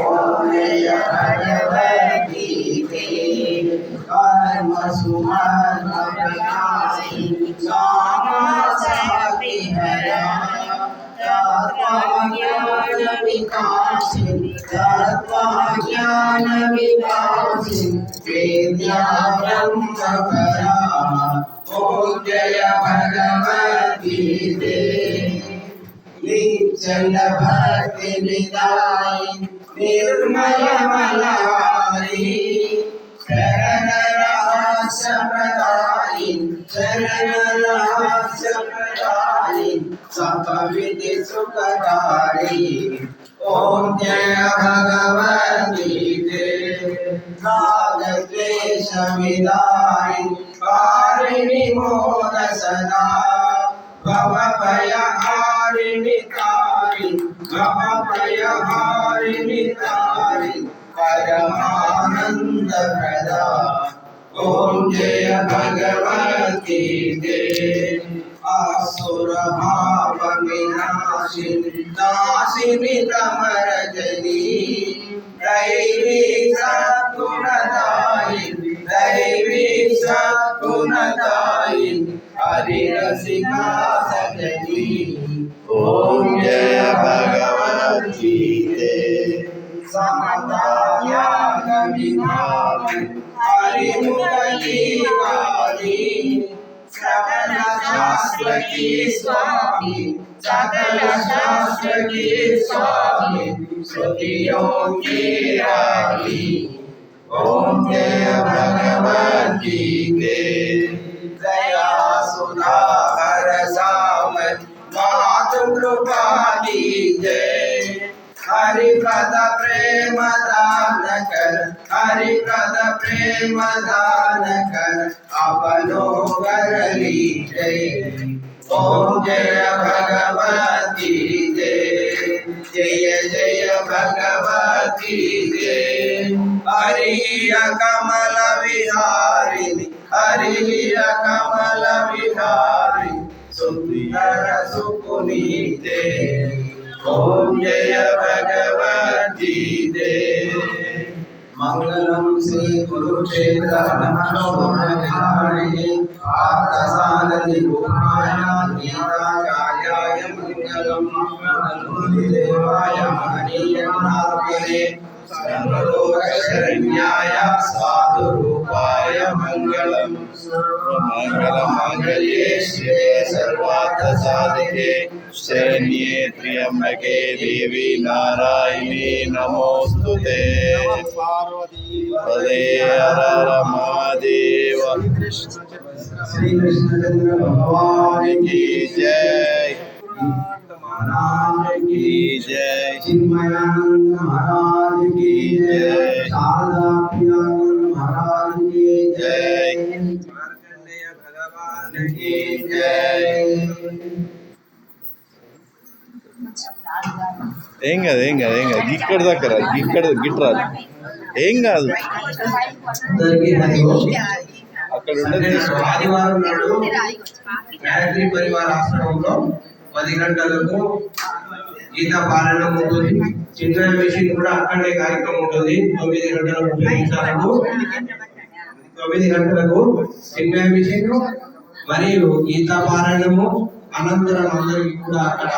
ओम जय भगवद्गीते कर्म सुमर्म विनाशिनी कामशक्ति हरा तत्त्वज्ञान विकासिनी तत्त्वज्ञान विकासिनी वेद्या ब्रह्म परा ओम जय भगवद्गीते निश्चल भक्ति विदायिनी निर्मल मलहारी शरण रहस्य प्रदायिनी शरण रहस्य प्रदायिनी सकलविधि सुखदायिनी ओम जय भगवद्गीते राग द्वेष विदायिनी कारिणी मोद सदा भव भय हारिणी तारिणी भव भय हारिणी तारिणी परमानंद प्रदा ओम जय भगवद्गीते असुर भाव विनाशिनी नाशिनी तमरजनी दैवी सद्गुणदायिनी दैवी सद्गुणदायिनी हरि रसिका सजनी ओम जय भगवद्गीते समता ज्ञान विधान हरिमुखी वाणी सकल शास्त्र की स्वामी सकल शास्त्र की स्वामी श्रुतियों की रानी ओम जय भगवद्गीते दया सुधा बरसावन मातु कृपा दीजय हरिपद प्रेम दान कर हरिपद प्रेम दान कर अपनो कर लीजय ओम जय भगवद्गीते जय जय भगवद्गीते हरि कमल विहारिणी हरि कमल विहारिणी सुंदर सुपुनीते ओम जय भगवद्गीते मंगलम श्री कुरुक्षेत्र नमः पार्थसारथि भूमाय गीताचार्याय मंगलम देवाय महनीयनाथने सर्वलोकशरण्याय साधुरूपाय मंगलम मंगलमांगल्ये शिवे सर्वार्थसाधिके शरण्ये त्र्यंबके देवी नारायणी नमोस्तुते हरे हर महादेव श्री कृष्णचंद्र भगवान की जय महाराज की जय चिन्मयानंद महाराज की जय शारदा प्रियानंद महाराज की जय मार्कंडेय भगवान की जय ఏం కాదు ఇక్కడ దగ్గర ఇక్కడ గిట్రాదు ఏం కాదు అక్కడ ఆదివారం నాడు గాయత్రి పరివార ఆశ్రమంలో 10 గంటలకు గీతా పారాయణం ఉంటుంది. చిన్న మిషన్ కూడా అక్కడే కార్యక్రమం ఉంటుంది. 9 గంటలకు 9 గంటలకు చిన్న మిషన్ మరియు గీతా పారాయణము అనంతరం అందరికీ కూడా అక్కడ